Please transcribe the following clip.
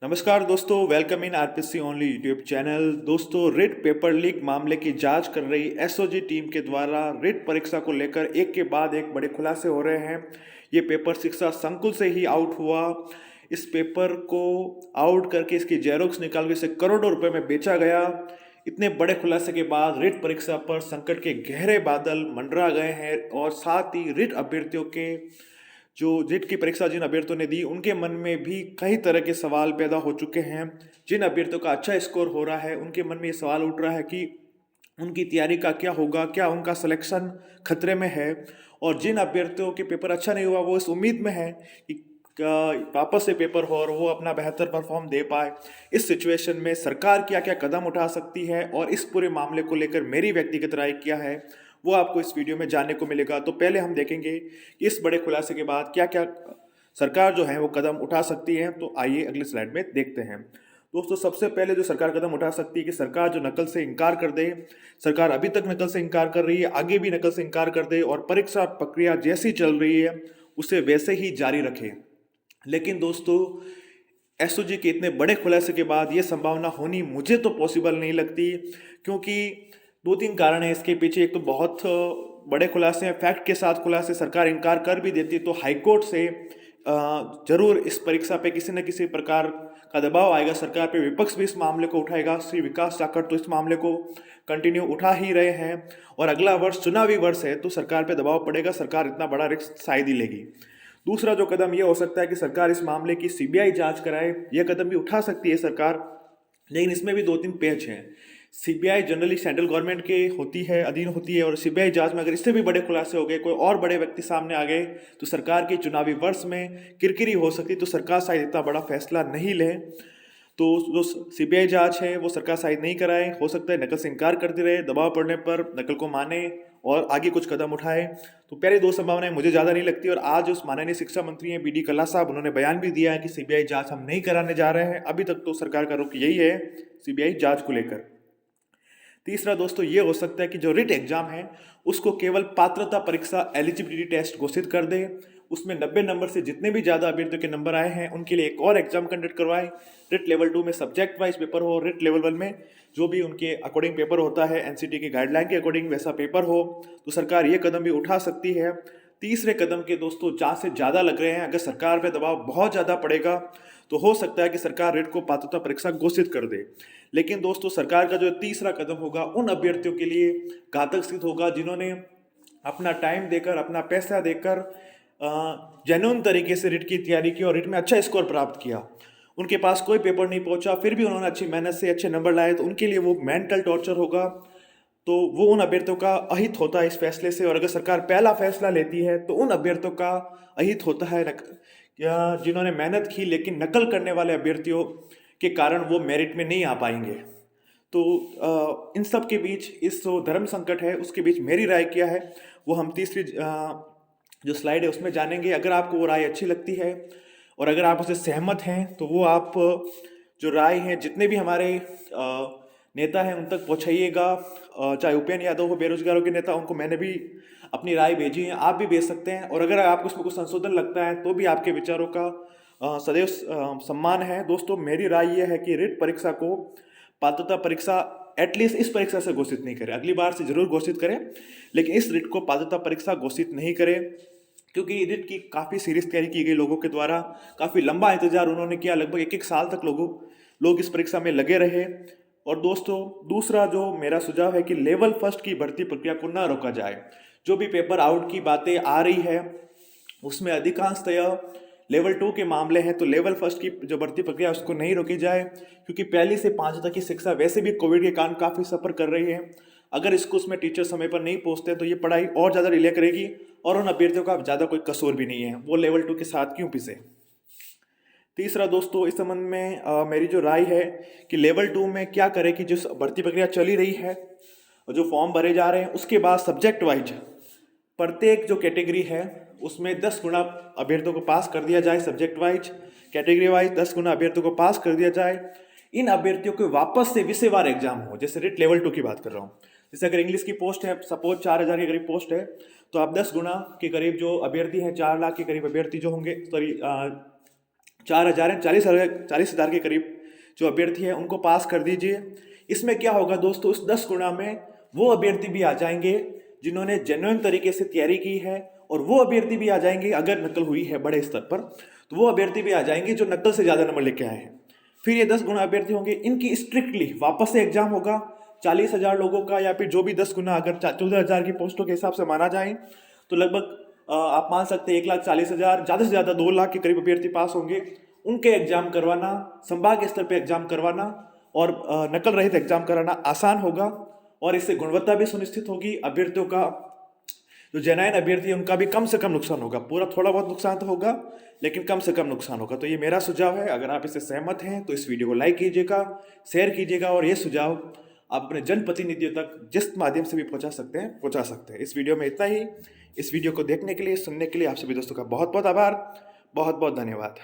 नमस्कार दोस्तों, welcome in RPC only YouTube channel. दोस्तों, रिट पेपर लीक मामले की जांच कर रही एसओजी टीम के द्वारा रिट परीक्षा को लेकर एक के बाद एक बड़े खुलासे हो रहे हैं। ये पेपर शिक्षा संकुल से ही आउट हुआ। इस पेपर को आउट करके इसकी जेरोक्स निकाल के इसे करोड़ों रुपए में बेचा गया। इतने बड़े खुलासे के बाद रिट परीक्षा पर संकट के गहरे बादल मंडरा गए हैं और साथ ही रिट अभ्यर्थियों के जो जेट की परीक्षा जिन अभ्यर्थियों ने दी उनके मन में भी कई तरह के सवाल पैदा हो चुके हैं। जिन अभ्यर्थियों का अच्छा स्कोर हो रहा है उनके मन में ये सवाल उठ रहा है कि उनकी तैयारी का क्या होगा, क्या उनका सिलेक्शन खतरे में है। और जिन अभ्यर्थियों के पेपर अच्छा नहीं हुआ वो इस उम्मीद में है कि वापस से पेपर हो और वो अपना बेहतर परफॉर्म दे पाए। इस सिचुएशन में सरकार क्या क्या कदम उठा सकती है और इस पूरे मामले को लेकर मेरी व्यक्तिगत राय क्या है, वो आपको इस वीडियो में जानने को मिलेगा। तो पहले हम देखेंगे कि इस बड़े खुलासे के बाद क्या क्या सरकार जो है वो कदम उठा सकती है। तो आइए अगली स्लाइड में देखते हैं। दोस्तों, सबसे पहले जो सरकार कदम उठा सकती है कि सरकार जो नकल से इनकार कर दे। सरकार अभी तक नकल से इनकार कर रही है, आगे भी नकल से इनकार कर दे और परीक्षा प्रक्रिया जैसी चल रही है उसे वैसे ही जारी रखे। लेकिन दोस्तों, एसओजी के इतने बड़े खुलासे के बाद ये संभावना होनी मुझे तो पॉसिबल नहीं लगती, क्योंकि दो तीन कारण है इसके पीछे। एक तो बहुत बड़े खुलासे हैं, फैक्ट के साथ खुलासे। सरकार इनकार कर भी देती तो हाईकोर्ट से जरूर इस परीक्षा पे किसी न किसी प्रकार का दबाव आएगा सरकार पे। विपक्ष भी इस मामले को उठाएगा। श्री विकास जाखड़ तो इस मामले को कंटिन्यू उठा ही रहे हैं और अगला वर्ष चुनावी वर्ष है तो सरकार पे दबाव पड़ेगा। सरकार इतना बड़ा रिस्क शायद ही लेगी। दूसरा जो कदम यह हो सकता है कि सरकार इस मामले की सीबीआई जांच कराए। यह कदम भी उठा सकती है सरकार, लेकिन इसमें भी दो तीन पेच हैं। सीबीआई जनरली सेंट्रल गवर्नमेंट के होती है, अधीन होती है, और सीबीआई जांच में अगर इससे भी बड़े खुलासे हो गए, कोई और बड़े व्यक्ति सामने आ गए तो सरकार के चुनावी वर्ष में किरकिरी हो सकती। तो सरकार शायद इतना बड़ा फैसला नहीं ले। तो जो सीबीआई जांच है वो सरकार शायद नहीं कराए। हो सकता है नकल से इनकार करती रहे, दबाव पड़ने पर नकल को माने और आगे कुछ कदम उठाए। तो पहले दो संभावनाएं मुझे ज़्यादा नहीं लगती। और आज उस माननीय शिक्षा मंत्री हैं बीडी कल्ला साहब, उन्होंने बयान भी दिया है कि सीबीआई जांच हम नहीं कराने जा रहे हैं। अभी तक तो सरकार का रुख यही है सीबीआई जांच को लेकर। तीसरा दोस्तों ये हो सकता है कि जो रिट एग्जाम है उसको केवल पात्रता परीक्षा एलिजिबिलिटी टेस्ट घोषित कर दे। उसमें 90 नंबर से जितने भी ज़्यादा अभ्यर्थियों के नंबर आए हैं उनके लिए एक और एग्जाम कंडक्ट करवाए। रिट लेवल 2 में सब्जेक्ट वाइज पेपर हो, रिट लेवल 1 में जो भी उनके अकॉर्डिंग पेपर होता है एनसीटी की गाइडलाइन के अकॉर्डिंग वैसा पेपर हो। तो सरकार ये कदम भी उठा सकती है। तीसरे कदम के दोस्तों जहाँ से ज़्यादा लग रहे हैं, अगर सरकार पे दबाव बहुत ज़्यादा पड़ेगा तो हो सकता है कि सरकार रिट को पात्रता परीक्षा घोषित कर दे। लेकिन दोस्तों, सरकार का जो तीसरा कदम होगा उन अभ्यर्थियों के लिए घातक सिद्ध होगा जिन्होंने अपना टाइम देकर, अपना पैसा देकर जेन्युइन तरीके से रिट की तैयारी की और रिट में अच्छा स्कोर प्राप्त किया। उनके पास कोई पेपर नहीं पहुंचा, फिर भी उन्होंने अच्छी मेहनत से अच्छे नंबर लाए, तो उनके लिए वो मेंटल टॉर्चर होगा। तो वो उन अभ्यर्थियों का अहित होता है इस फैसले से। और अगर सरकार पहला फैसला लेती है तो उन अभ्यर्थियों का अहित होता है जिन्होंने मेहनत की, लेकिन नकल करने वाले अभ्यर्थियों के कारण वो मेरिट में नहीं आ पाएंगे। तो इन सब के बीच इस जो धर्म संकट है उसके बीच मेरी राय क्या है वो हम तीसरी जो स्लाइड है उसमें जानेंगे। अगर आपको वो राय अच्छी लगती है और अगर आप उससे सहमत हैं तो वो आप जो राय है जितने भी हमारे नेता हैं उन तक पहुंचाइएगा। चाहे उपेंद्र यादव हो, बेरोजगारों के नेता, उनको मैंने भी अपनी राय भेजी है, आप भी भेज सकते हैं। और अगर आपको उसमें कुछ संशोधन लगता है तो भी आपके विचारों का सदैव सम्मान है। दोस्तों, मेरी राय यह है कि रिट परीक्षा को पात्रता परीक्षा एटलीस्ट इस परीक्षा से घोषित नहीं करें। अगली बार से जरूर घोषित करें, लेकिन इस रिट को पात्रता परीक्षा घोषित नहीं करें, क्योंकि रिट की काफ़ी सीरियस तैयारी की गई लोगों के द्वारा। काफ़ी लंबा इंतजार उन्होंने किया, लगभग एक एक साल तक लोग इस परीक्षा में लगे रहे। और दोस्तों, दूसरा जो मेरा सुझाव है कि लेवल फर्स्ट की भर्ती प्रक्रिया को ना रोका जाए। जो भी पेपर आउट की बातें आ रही है उसमें अधिकांशतया लेवल 2 के मामले हैं, तो लेवल फर्स्ट की जो भर्ती प्रक्रिया उसको नहीं रोकी जाए, क्योंकि पहली से 5 तक की शिक्षा वैसे भी कोविड के कारण काफ़ी सफ़र कर रही है। अगर इसको उसमें टीचर समय पर नहीं पहुंचते तो ये पढ़ाई और ज़्यादा डिले करेगी और उन अभ्यर्थियों का ज़्यादा कोई कसूर भी नहीं है, वो लेवल 2 के साथ क्यों पिसे। तीसरा दोस्तों, इस संबंध में मेरी जो राय है कि लेवल 2 में क्या करें कि जो भर्ती प्रक्रिया चली रही है और जो फॉर्म भरे जा रहे हैं उसके बाद सब्जेक्ट वाइज प्रत्येक जो कैटेगरी है उसमें 10 गुना अभ्यर्थियों को पास कर दिया जाए। सब्जेक्ट वाइज, कैटेगरी वाइज 10 गुना अभ्यर्थियों को पास कर दिया जाए। इन अभ्यर्थियों को वापस से विषयवार एग्जाम हो, जैसे रिट लेवल 2 की बात कर रहा हूँ। जैसे अगर इंग्लिश की पोस्ट है, सपोज 4,000 के करीब पोस्ट है, तो आप 10 गुना के करीब जो अभ्यर्थी हैं, 4 लाख के करीब अभ्यर्थी जो होंगे, सॉरी 4,000 है, 40,000 के करीब जो अभ्यर्थी है उनको पास कर दीजिए। इसमें क्या होगा दोस्तों, उस 10 गुना में वो अभ्यर्थी भी आ जाएंगे जिन्होंने जेन्युइन तरीके से तैयारी की है, और वो अभ्यर्थी भी आ जाएंगे, अगर नकल हुई है बड़े स्तर पर तो वो अभ्यर्थी भी आ जाएंगे जो नकल से ज़्यादा नंबर लेके आए हैं। फिर ये 10 गुना अभ्यर्थी होंगे, इनकी स्ट्रिक्टली वापस से एग्जाम होगा 40,000 लोगों का, या फिर जो भी 10 गुना अगर 14,000 की पोस्टों के हिसाब से माना जाए तो लगभग आप मान सकते हैं 1,40,000, ज़्यादा से ज़्यादा 2 लाख के करीब अभ्यर्थी पास होंगे। उनके एग्जाम करवाना, संभाग स्तर पे एग्जाम करवाना और नकल रहित एग्जाम कराना आसान होगा, और इससे गुणवत्ता भी सुनिश्चित होगी। अभ्यर्थियों का जो जेन्युइन अभ्यर्थी है उनका भी कम से कम नुकसान होगा, पूरा थोड़ा बहुत नुकसान तो होगा लेकिन कम से कम नुकसान होगा। तो ये मेरा सुझाव है, अगर आप इससे सहमत हैं तो इस वीडियो को लाइक कीजिएगा, शेयर कीजिएगा, और ये सुझाव आप अपने जनप्रतिनिधियों तक जिस माध्यम से भी पहुंचा सकते हैं। इस वीडियो में इतना ही। इस वीडियो को देखने के लिए, सुनने के लिए आप सभी दोस्तों का बहुत बहुत आभार, बहुत बहुत धन्यवाद।